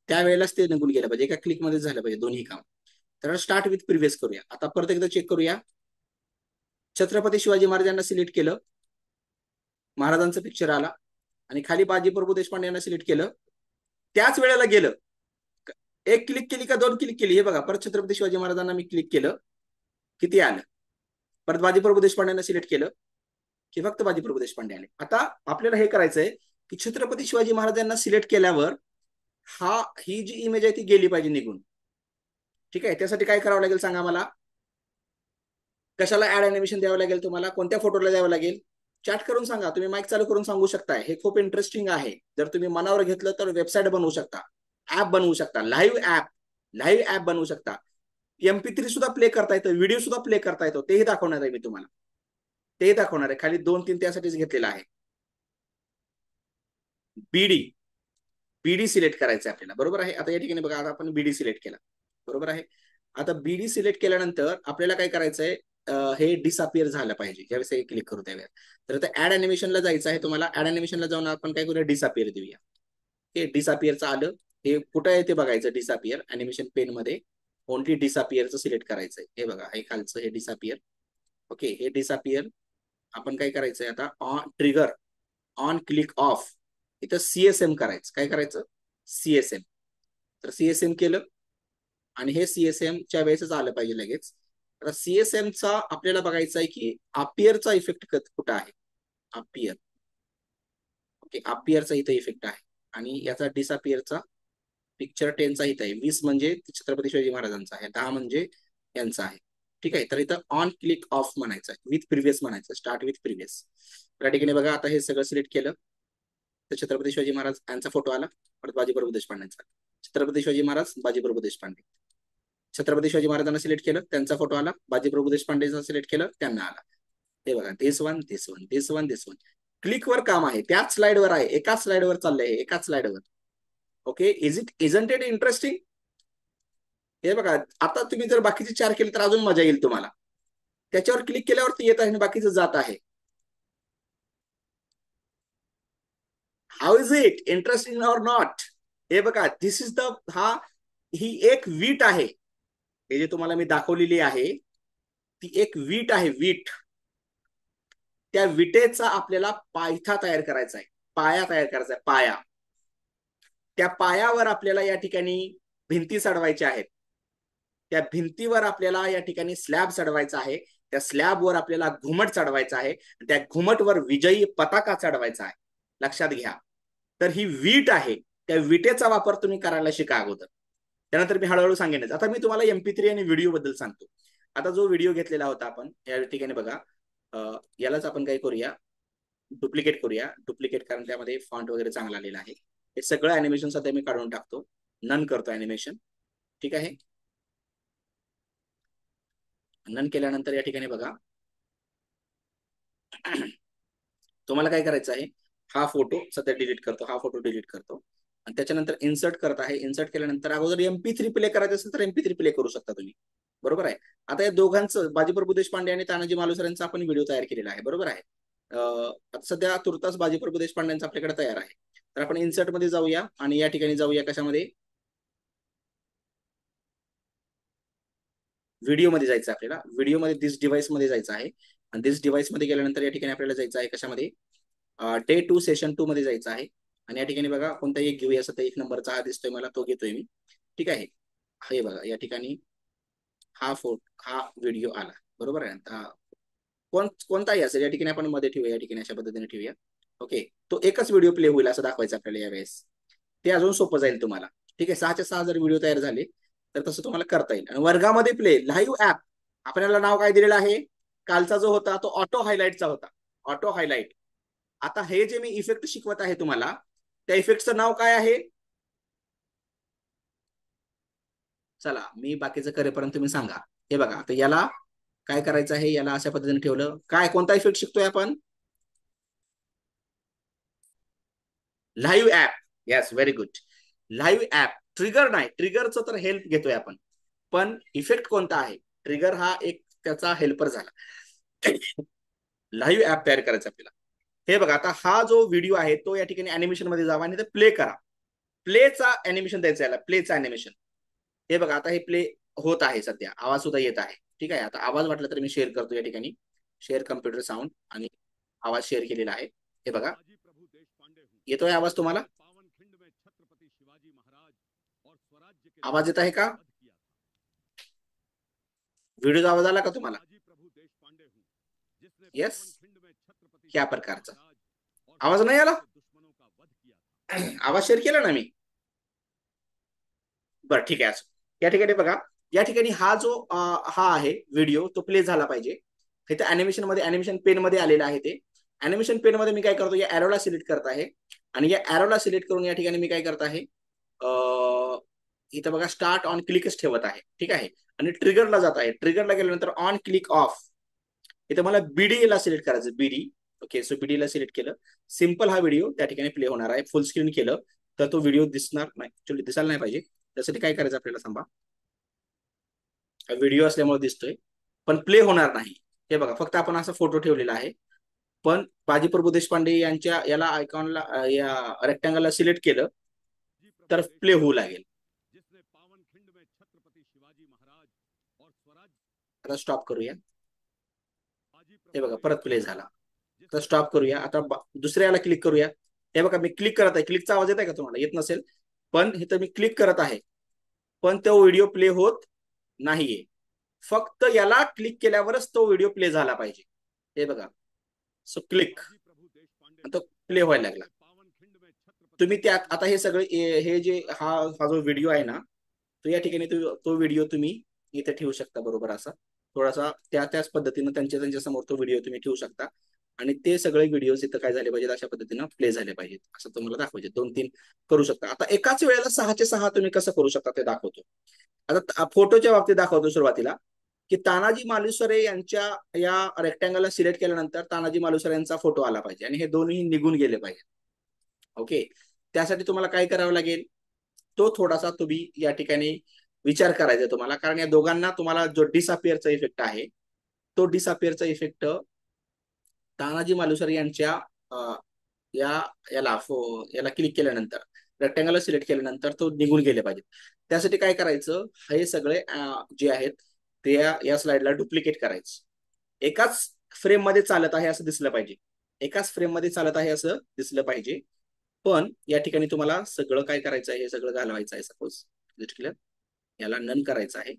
त्यावेळेलाच ते निघून गेलं पाहिजे, एका क्लिक मध्ये झालं पाहिजे दोन्ही काम. तर स्टार्ट विथ प्रिव्हियस करूया. आता परत एकदा चेक करूया, छत्रपती शिवाजी महाराजांना सिलेक्ट केलं, महाराजांचं पिक्चर आला आणि खाली बाजीप्रभू देशपांडे यांना सिलेक्ट केलं, त्याच वेळेला गेलं, एक क्लिक केली का दोन क्लिक केली, हे बघा परत छत्रपती शिवाजी महाराजांना मी क्लिक केलं, किती आलं, परत बाजीप्रभू देशपांडेंना सिलेक्ट केलं, की फक्त बाजीप्रभू देशपांडे आले. आता आपल्याला हे करायचंय की छत्रपती शिवाजी महाराजांना सिलेक्ट केल्यावर ही जी इमेज आहे ती गेली पाहिजे निघून. ठीक आहे, त्यासाठी काय करावं लागेल सांगा मला. कशाला ऍड अॅनिमेशन द्यावं लागेल तुम्हाला, कोणत्या फोटोला द्यावं लागेल, चॅट करून सांगा. तुम्ही माईक चालू करून सांगू शकताय. हे खूप इंटरेस्टिंग आहे. जर तुम्ही मनावर घेतलं तर वेबसाईट बनवू शकता, ऍप बनवू शकता, लाईव्ह ऍप बनवू शकता. MP3 सुद्धा प्ले करता येतं, व्हिडिओ सुद्धा प्ले करता येतो. तेही दाखवणार आहे मी तुम्हाला, तेही दाखवणार आहे. खाली 2-3 त्यासाठीच घेतलेला आहे. बीडी बीडी सिलेक्ट करायचं आपल्याला, बरोबर आहे. आता या ठिकाणी बघा, आता आपण बीडी सिलेक्ट केला, बरोबर आहे. आता बीडी सिलेक्ट केल्यानंतर आपल्याला काय करायचंय, हे डिसअपिअर झालं पाहिजे ज्यावेळेस हे क्लिक करू त्यावेळेस. तर आता ऍड अॅनिमेशनला जायचं आहे तुम्हाला. ऍड अॅनिमेशनला जाऊन आपण काय करूया, डिसअपिअर देऊया. हे डिसअपिअरचं आलं, हे कुठं आहे ते बघायचं. डिसअपिअर अॅनिमेशन पेन मध्ये ओनली डिसअपिअरचं सिलेक्ट करायचंय. हे बघा, हे खालचं हे डिसअपिअर. ओके, हे डिसअपिअर आपण काय करायचंय आता, on trigger on click of, इथं CSM करायचं. काय करायचं, CSM. तर CSM केलं आणि हे CSM च्या वेळेसच आलं पाहिजे लगेच. आता CSM चा आपल्याला बघायचं आहे की अपियरचा इफेक्ट कुठं आहे. अपियर, ओके, अपियरचा इथं इफेक्ट आहे आणि याचा डिसअपियरचा पिक्चर 10चा इथं आहे. 20 म्हणजे छत्रपती शिवाजी महाराजांचा आहे, 10 म्हणजे यांचा आहे. ठीक आहे, तर इथं ऑन क्लिक ऑफ म्हणायचं आहे, विथ प्रिव्हियस म्हणायचं, स्टार्ट विथ प्रिव्हियस. त्या ठिकाणी बघा, आता हे सगळं सिलेक्ट केलं तर छत्रपती शिवाजी महाराज यांचा फोटो आला, परत बाजीप्रभू देशपांडेंचा. छत्रपती शिवाजी महाराज, बाजीप्रभू देशपांडे. छत्रपती शिवाजी महाराजांना सिलेक्ट केलं, त्यांचा फोटो आला. बाजीप्रभू देशपांडेचा सिलेक्ट केलं, त्यांना आला. हे बघा, दिस वन. क्लिकवर काम आहे, त्याच स्लाइडवर आहे, एकाच स्लाइडवर चाललंय, एकाच स्लाइडवर. Okay, isn't it interesting. हे बघा, आता तुम्ही जर बाकीचे 4 केले तर अजून मजा येईल तुम्हाला. त्याच्यावर क्लिक केल्यावरती येत आहे आणि बाकीचं जात आहे. How is it interesting or not. हे बघा, दिस इज द, ही एक वीट आहे. हे जे तुम्हाला मी दाखवलेली आहे ती एक वीट आहे, वीट. त्या विटेचा आपल्याला पायथा तयार करायचा आहे, पाया तयार करायचा आहे, पाया. त्या पायावर आपल्याला या ठिकाणी भिंती चढवायच्या आहेत. त्या भिंतीवर आपल्याला या ठिकाणी स्लॅब चढवायचा आहे. त्या स्लॅबवर आपल्याला घुमट चढवायचा आहे. त्या घुमटवर विजयी पताका चढवायचा आहे. लक्षात घ्या. तर ही वीट आहे, त्या विटेचा वापर तुम्ही करायला शिका अगोदर, त्यानंतर मी हळूहळू सांगेनच. आता मी तुम्हाला MP3 आणि व्हिडिओ बद्दल सांगतो. आता जो व्हिडिओ घेतलेला होता आपण या ठिकाणी बघा, यालाच आपण काय करूया, डुप्लिकेट करूया. डुप्लिकेट कारण त्यामध्ये फॉन्ट वगैरे चांगला आलेला आहे. हे सगळं अॅनिमेशन सध्या मी काढून टाकतो, नन करतो अॅनिमेशन. ठीक आहे, नन केल्यानंतर या ठिकाणी बघा, तुम्हाला काय करायचं आहे, हा फोटो सध्या डिलीट करतो, हा फोटो डिलीट करतो आणि त्याच्यानंतर इन्सर्ट करत आहे. इन्सर्ट केल्यानंतर अगोदर MP3 प्ले करायचं असेल तर MP3 प्ले करू शकता तुम्ही, बरोबर आहे. आता या दोघांचं, बाजीप्रभू देशपांडे आणि तानाजी मालुसरे यांचा आपण व्हिडिओ तयार केलेला आहे, बरोबर आहे. आता सध्या तुर्तास बाजीप्रभू देशपांडेंचा आपल्याकडे तयार आहे. तर आपण इन्सर्ट मध्ये जाऊया आणि या ठिकाणी जाऊया कशामध्ये, व्हिडिओमध्ये जायचं आपल्याला. व्हिडिओमध्ये दिस डिव्हाइस मध्ये जायचं आहे आणि दिस डिव्हाइस मध्ये गेल्यानंतर या ठिकाणी आपल्याला जायचं आहे कशामध्ये, Day 2 Session 2 मध्ये जायचं आहे. आणि या ठिकाणी बघा, कोणताही एक घेऊया. सध्या 1 नंबरचा हा दिसतोय मला, तो घेतोय मी. ठीक आहे, हे बघा या ठिकाणी हा व्हिडिओ आला, बरोबर आहे. आता कोणताही असेल या ठिकाणी आपण मध्ये ठेवूया, या ठिकाणी अशा पद्धतीने ठेवूया. ओके, तो एकच व्हिडिओ प्ले होईल असं दाखवायचं आपल्याला यावेळेस. ते अजून सोपं जाईल तुम्हाला. ठीक आहे, 6च्या 6 जर व्हिडिओ तयार झाले तर तसं तुम्हाला करता येईल. आणि वर्गामध्ये प्ले लाईव्ह ऍप आपल्याला नाव काय दिलेलं आहे, कालचा जो होता तो ऑटो हायलाइटचा होता, ऑटो हायलाइट. आता हे जे मी इफेक्ट शिकवत आहे तुम्हाला, त्या इफेक्टचं नाव काय आहे, चला मी बाकीचं करेपर्यंत तुम्ही सांगा. हे बघा, आता याला काय करायचं आहे, याला अशा पद्धतीने ठेवलं. काय, कोणता इफेक्ट शिकतोय आपण, live app. Yes, very good. Live app, trigger नाही, ट्रिगरचं तर हेल्प घेतोय आपण, पण इफेक्ट कोणता आहे, ट्रिगर हा एक त्याचा हेल्पर झाला. लाईव्ह ऍप तयार करायचा आपल्याला. हे बघा, आता हा जो व्हिडिओ आहे तो या ठिकाणी अॅनिमेशन मध्ये जावा आणि ते प्ले करा. प्लेचा अॅनिमेशन द्यायचं याला, प्लेचा अॅनिमेशन. हे बघा, आता हे प्ले होत आहे, सध्या आवाज सुद्धा येत आहे. ठीक आहे, आता आवाज वाटला तर मी शेअर करतो या ठिकाणी, शेअर कम्प्युटर साऊंड, आणि आवाज शेअर केलेला आहे. हे बघा, येतोय आवाज तुम्हाला, आवाज येत आहे का, व्हिडिओचा आवाज आला का तुम्हाला. येस, त्या प्रकारचा. आवाज नाही आला? आवाज शेअर केला ना मी? बरं ठीक आहे. या ठिकाणी बघा, या ठिकाणी हा जो हा आहे व्हिडिओ तो प्ले झाला पाहिजे. इथे अॅनिमेशन मध्ये अॅनिमेशन पेन मध्ये आलेलं आहे. ते अॅनिमेशन पेन मध्ये मी काय करतो, या एरोला सिलेक्ट करत आहे आणि या एरोला सिलेक्ट करून या ठिकाणी मी काय करत आहे, इथं बघा स्टार्ट ऑन क्लिकच ठेवत आहे. ठीक आहे. आणि ट्रिगरला जात आहे. ट्रिगरला गेल्यानंतर ऑन क्लिक ऑफ, इथं मला बीडी ला सिलेक्ट करायचं, बीडी. ओके, सो बीडी ला सिलेक्ट केलं. सिंपल हा व्हिडिओ त्या ठिकाणी प्ले होणार आहे. फुल स्क्रीन केलं तर तो व्हिडिओ दिसणार नाही, ऍक्च्युली दिसायला नाही पाहिजे. त्यासाठी काय करायचं आपल्याला सांगा, व्हिडिओ असल्यामुळे दिसतोय पण प्ले होणार नाही. हे बघा, फक्त आपण असा फोटो ठेवलेला आहे, पण बाजी प्रभू देशपांडे यांच्या याला आयकॉनला, या रेक्टँगलला सिलेक्ट केलं तर प्ले होऊ लागेल. आता स्टॉप करूया. हे बघा, परत प्ले झाला. आता स्टॉप करूया. आता दुसऱ्या याला क्लिक करूया. हे बघा, मी क्लिक करत आहे. क्लिकचा आवाज येत आहे का तुम्हाला? येत नसेल, पण इथं मी क्लिक करत आहे, पण तो व्हिडिओ प्ले होत नाहीये. फक्त याला क्लिक केल्यावरच तो व्हिडिओ प्ले झाला पाहिजे. हे बघा, सो क्लिक, तो प्ले व्हायला लागला. तुम्ही त्यात आता हे सगळे हे जे हा जो व्हिडिओ आहे ना, तो या ठिकाणी तो व्हिडिओ तुम्ही इथे ठेवू शकता. बरोबर, असा थोडासा त्याच पद्धतीनं त्यांच्या समोर तो व्हिडिओ तुम्ही ठेवू शकता आणि ते सगळे व्हिडिओज इथं काय झाले पाहिजेत, अशा पद्धतीनं प्ले झाले पाहिजेत. असं तुम्हाला दाखवायचे. 2-3 करू शकता. आता एकाच वेळेला 6चे 6 तुम्ही कसं करू शकता ते दाखवतो. आता फोटोच्या बाबतीत दाखवतो सुरुवातीला, की तानाजी मालुसरे यांच्या या रेक्टँगलला सिलेक्ट केल्यानंतर तानाजी मालुसरे यांचा फोटो आला पाहिजे आणि हे दोन्ही निघून गेले पाहिजे. ओके, त्यासाठी तुम्हाला काय करावं लागेल, तो थोडासा तुम्ही या ठिकाणी विचार करायचा तुम्हाला, कारण या दोघांना तुम्हाला जो डिसअपिअरचा इफेक्ट आहे, तो डिसअपिअरचा इफेक्ट तानाजी मालुसरे यांच्या या याला याला क्लिक केल्यानंतर, रेक्टँगलला सिलेक्ट केल्यानंतर तो निघून गेले पाहिजे. त्यासाठी काय करायचं, हे सगळे जे आहेत ते या स्लाइडला डुप्लिकेट करायचं. एकाच फ्रेम मध्ये चालत आहे असं दिसलं पाहिजे. एकाच फ्रेम मध्ये चालत आहे असं दिसलं पाहिजे. पण या ठिकाणी तुम्हाला सगळं काय करायचं आहे, हे सगळं घालवायचं आहे. सपोज क्लिअर, याला नन करायचं आहे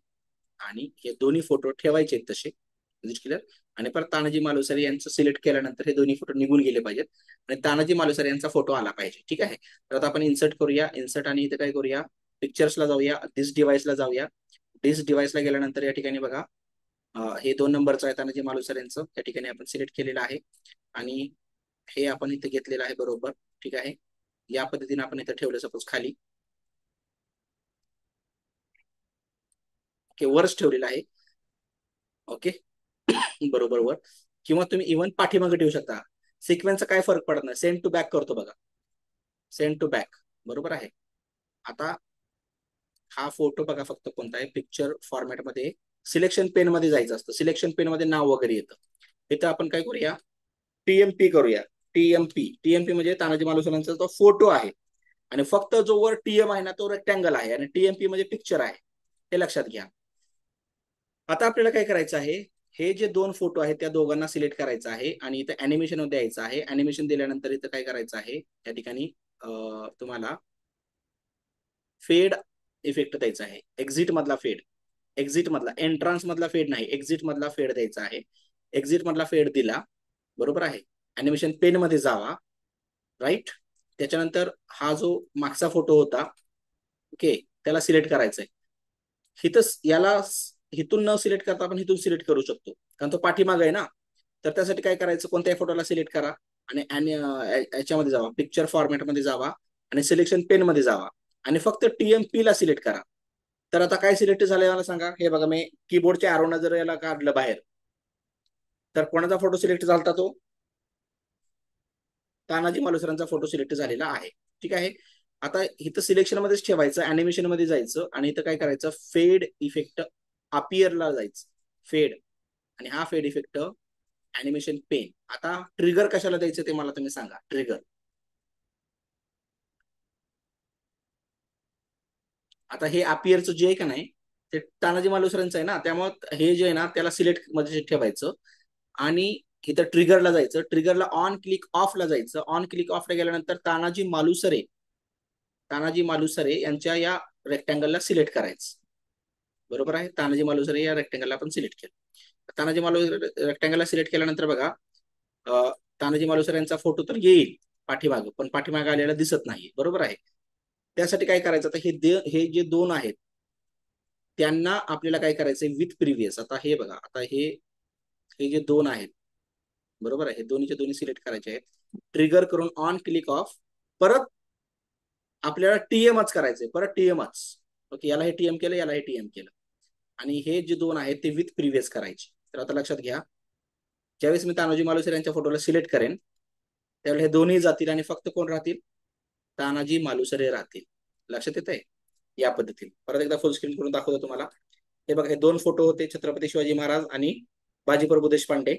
आणि हे दोन्ही फोटो ठेवायचे आहेत तसे. क्लिअर. आणि परत तानाजी मालुसरे यांचं सिलेक्ट केल्यानंतर हे दोन्ही फोटो निघून गेले पाहिजेत आणि तानाजी मालुसरे यांचा फोटो आला पाहिजे. ठीक आहे. तर आता आपण इन्सर्ट करूया. इन्सर्ट आणि इथे काय करूया, पिक्चर्सला जाऊया, दिस डिव्हाइसला जाऊया. दिस डिव्हाइसला गेल्यानंतर या ठिकाणी बघा, हे 2 नंबरचं आहे तानाजी मालुसरे यांचं, या ठिकाणी आपण सिलेक्ट केलेलं आहे आणि हे आपण इथे घेतलेलं आहे. बरोबर, ठीक आहे. या पद्धतीने आपण इथे ठेवलं सपोज खाली. ओके, वरच ठेवलेलं आहे. ओके, बरोबर वर, किंवा तुम्ही इव्हन पाठीमागे ठेवू शकता. सिक्वेन्सचा काय फरक पडत नाही. सेंड टू बॅक करतो बघा, सेंड टू बॅक. बरोबर आहे. आता हा फोटो बघा फक्त कोणता आहे, पिक्चर फॉर्मॅटमध्ये सिलेक्शन पेन मध्ये जायचं असतं. सिलेक्शन पेन मध्ये नाव वगैरे येतं. इथं आपण काय करूया, टीएमपी करूया. टीएमपी, टीएमपी म्हणजे तानाजी मालुसरेंचा तो फोटो आहे आणि फक्त जो वर टीएम आहे ना, तो रेक्टँगल आहे आणि टीएमपी म्हणजे पिक्चर आहे. हे लक्षात घ्या. आता आपल्याला काय करायचं आहे, हे जे 2 फोटो आहेत त्या दोघांना सिलेक्ट करायचं आहे आणि इथं अॅनिमेशन मध्ये द्यायचं आहे. अॅनिमेशन दिल्यानंतर इथं काय करायचं आहे, या ठिकाणी तुम्हाला फेड इफेक्ट द्यायचा आहे. एक्झिट मधला फेड, एक्झिट मधला, एंट्रान्स मधला फेड नाही, एक्झिट मधला फेड द्यायचा आहे. एक्झिट मधला फेड दिला. बरोबर आहे. अॅनिमेशन पेन मध्ये जावा. राईट. त्याच्यानंतर हा जो मागचा फोटो होता, ओके, त्याला सिलेक्ट करायचा आहे. हिथं याला हिथून न सिलेक्ट करता आपण हिथून सिलेक्ट करू शकतो, कारण तो पाठीमाग आहे ना. तर त्यासाठी काय करायचं, कोणत्याही फोटोला सिलेक्ट करा आणि याच्यामध्ये जावा, पिक्चर फॉर्मॅटमध्ये जावा आणि सिलेक्शन पेन मध्ये जावा आणि फक्त टीएमपी ला सिलेक्ट करा. तर आता काय सिलेक्ट झालंय मला सांगा. हे बघा, मी कीबोर्डच्या आरोनं जर याला काढलं बाहेर, तर कोणाचा फोटो सिलेक्ट झाला, तो तानाजी मालुसरेंचा फोटो सिलेक्ट झालेला आहे. ठीक आहे. आता इथं सिलेक्शन मध्येच ठेवायचं, अॅनिमेशन मध्ये जायचं आणि इथं काय करायचं, फेड इफेक्ट अपियरला जायचं, फेड, आणि हा फेड इफेक्ट अॅनिमेशन पेन. आता ट्रिगर कशाला द्यायचं ते मला तुम्ही सांगा. ट्रिगर, आता हे अपियरचं जे आहे का नाही, ते तानाजी मालुसरेंचं आहे ना, त्यामुळे हे जे आहे ना त्याला सिलेक्ट मध्ये ठेवायचं आणि इथं ट्रिगरला जायचं. ट्रिगरला ऑन क्लिक ऑफला जायचं. ऑन क्लिक ऑफला गेल्यानंतर तानाजी मालुसरे यांच्या या रेक्टँगलला सिलेक्ट करायचं. बरोबर आहे. तानाजी मालुसरे या रेक्टँगलला आपण सिलेक्ट केलं. तानाजी मालुसरे रेक्टँगलला सिलेक्ट केल्यानंतर बघा, तानाजी मालुसरे यांचा फोटो तर येईल पाठीमागं, पण पाठीमागं आलेला दिसत नाही, बरोबर आहे. त्यासाठी काय करायचं, आता हे जे दोन आहेत त्यांना आपल्याला काय करायचंय विथ प्रिव्हियस. आता हे बघा, आता हे हे जे दोन आहेत, बरोबर आहे, हे दोन्हीचे दोन्ही सिलेक्ट करायचे आहेत. ट्रिगर करून ऑन क्लिक ऑफ, परत आपल्याला टीएमच करायचंय, परत टीएमच. ओके, याला हे टीएम केलं, याला हे टीएम केलं, आणि हे जे दोन आहेत ते विथ प्रिव्हियस करायचे. तर आता लक्षात घ्या, ज्यावेळेस मी तानाजी मालुसरे यांच्या फोटोला सिलेक्ट करेन त्यावेळेला हे दोन्ही जातील आणि फक्त कोण राहतील, तानाजी मालुसरे राहतील. लक्षात येत आहे. या पद्धतीने परत एकदा फुल स्क्रीन करून दाखवतो तुम्हाला. हे बघा, हे दोन फोटो होते, छत्रपती शिवाजी महाराज आणि बाजीप्रभू देशपांडे.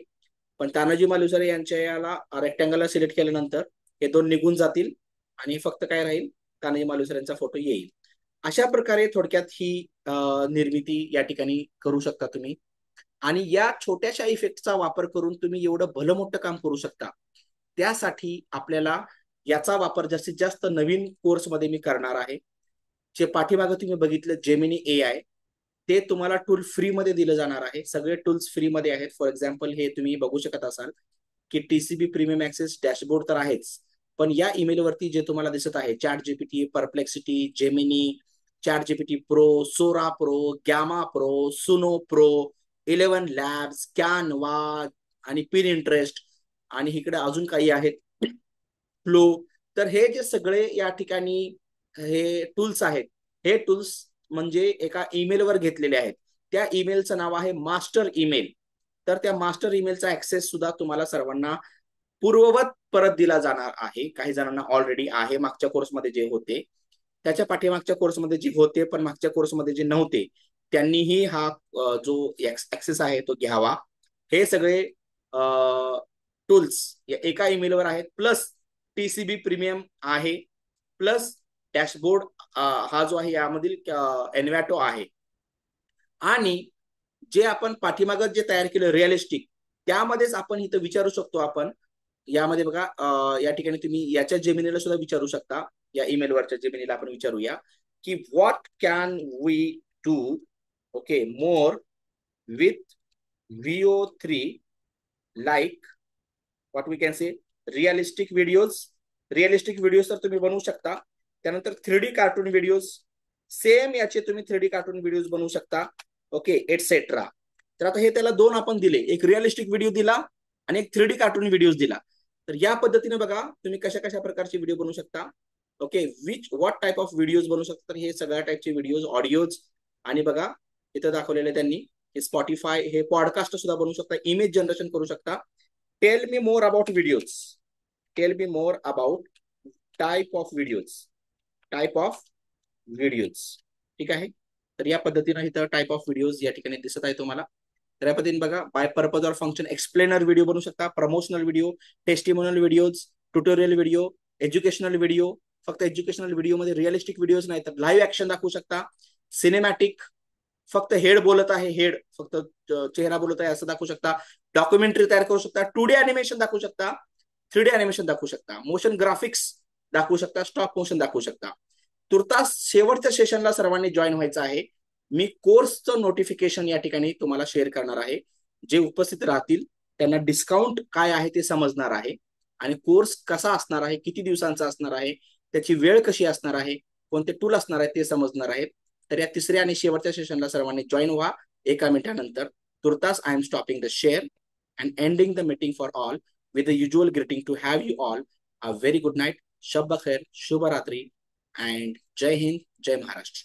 पण तानाजी मालुसरे यांच्या याला रेक्टँगलला सिलेक्ट केल्यानंतर हे दोन निघून जातील आणि फक्त काय राहील, तानाजी मालुसरेंचा फोटो येईल. अशा प्रकारे थोडक्यात ही निर्मिती या ठिकाणी करू शकता तुम्ही. आणि या छोट्याशा इफेक्टचा वापर करून तुम्ही एवढं भलं मोठं काम करू शकता. त्यासाठी आपल्याला याचा वापर जास्तीत जास्त नवीन कोर्समध्ये मी करणार आहे. जे पाठीमागं तुम्ही बघितलं जेमिनी AI, ते तुम्हाला टूल फ्री मध्ये दिलं जाणार आहे. सगळे टूल्स फ्री मध्ये आहेत. फॉर एक्झाम्पल हे तुम्ही बघू शकत असाल की TCB प्रीमियम ऍक्सेस डॅशबोर्ड तर आहेच, पण या ईमेल वरती जे तुम्हाला दिसत आहे chat GPT, Perplexity, Gemini, chat GPT pro, Sora pro, Gamma pro, Suno pro, 11 labs, Canva आणि पिन इंटरेस्ट, आणि इकडे अजून काही आहेत फ्लो. तर हे जे सगळे या ठिकाणी हे टूल्स आहेत, हे टूल्स म्हणजे एका ईमेलवर घेतलेले आहेत. त्या ईमेलचं नाव आहे मास्टर ईमेल. तर त्या मास्टर ईमेलचा ऍक्सेस सुद्धा तुम्हाला सर्वांना पूर्ववत परत दिला जाणार आहे. काही जणांना ऑलरेडी आहे, मागच्या कोर्समध्ये जे होते, त्याच्या पाठीमागच्या कोर्समध्ये जे होते पण मागच्या कोर्समध्ये जे नव्हते त्यांनीही हा जो ऍक्सेस आहे तो घ्यावा. हे सगळे टूल्स या एका ईमेलवर आहेत, प्लस TCB प्रीमियम आहे, प्लस डॅशबोर्ड हा जो आहे यामधील एन्व्हॅटो आहे, आणि जे आपण पाठीमागत जे तयार केलं रिअलिस्टिक, त्यामध्येच आपण इथं विचारू शकतो. आपण यामध्ये बघा, या ठिकाणी तुम्ही याच्या जेमिनीला सुद्धा विचारू शकता. या ईमेलवरच्या जेमिनीला आपण विचारूया की what can we do, okay, more with VO3 like what we can say realistic videos. Realistic videos तर तुम्ही बनवू शकता. त्यानंतर 3D कार्टून व्हिडिओज, सेम याचे तुम्ही 3D कार्टून व्हिडिओज बनवू शकता, ओके, एटसेट्रा. तर आता हे त्याला दोन आपण दिले, एक रिअलिस्टिक व्हिडिओ दिला आणि एक 3D कार्टून व्हिडिओज दिला. तर या पद्धतीने बघा तुम्ही कशा कशा प्रकारचे व्हिडिओ बनवू शकता. Okay, what type of videos बनवू शकता. तर हे सगळ्या टाइपचे व्हिडिओज, ऑडिओज, आणि बघा इथं दाखवलेले त्यांनी हे स्पॉटीफाय, हे पॉडकास्ट सुद्धा बनवू शकता, इमेज जनरेशन करू शकता. Tell me more about videos, tell me more about type of videos, type of videos. ठीक आहे. तर या पद्धतीने इथं टाइप ऑफ व्हिडिओज या ठिकाणी दिसत आहे तुम्हाला. तर या पद्धतीने बघा, by purpose or function explainer video बनवू शकता, promotional video, testimonial videos, tutorial video, educational video. फक्त एज्युकेशनल व्हिडिओमध्ये रिअलिस्टिक व्हिडिओज नाही तर लाईव्ह ऍक्शन दाखवू शकता. सिनेमॅटिक, फक्त हेड बोलत आहे, हेड फक्त चेहरा बोलत आहे असं दाखवू शकता. डॉक्युमेंटरी तयार करू शकता, 2D अॅनिमेशन दाखवू शकता, 3D अॅनिमेशन दाखवू शकता, मोशन ग्राफिक्स दाखवू शकता, स्टॉप मोशन दाखवू शकता. तुर्तास शेवटच्या सेशनला सर्वांनी जॉईन व्हायचं आहे. मी कोर्सचं नोटिफिकेशन या ठिकाणी तुम्हाला शेअर करणार आहे. जे उपस्थित राहतील त्यांना डिस्काउंट काय आहे ते समजणार आहे, आणि कोर्स कसा असणार आहे, किती दिवसांचा असणार आहे, त्याची वेळ कशी असणार आहे, कोणते टूल असणार आहे ते समजणार आहेत. तर या तिसऱ्या आणि शेवटच्या सेशनला सर्वांनी जॉईन व्हा 1 मिनिटानंतर. तुर्तास I am stopping the share and ending the meeting for all with the usual greeting to have you all a very good night. Shabba khair, Shubha Ratri, and Jai Hind, Jai Maharashtra.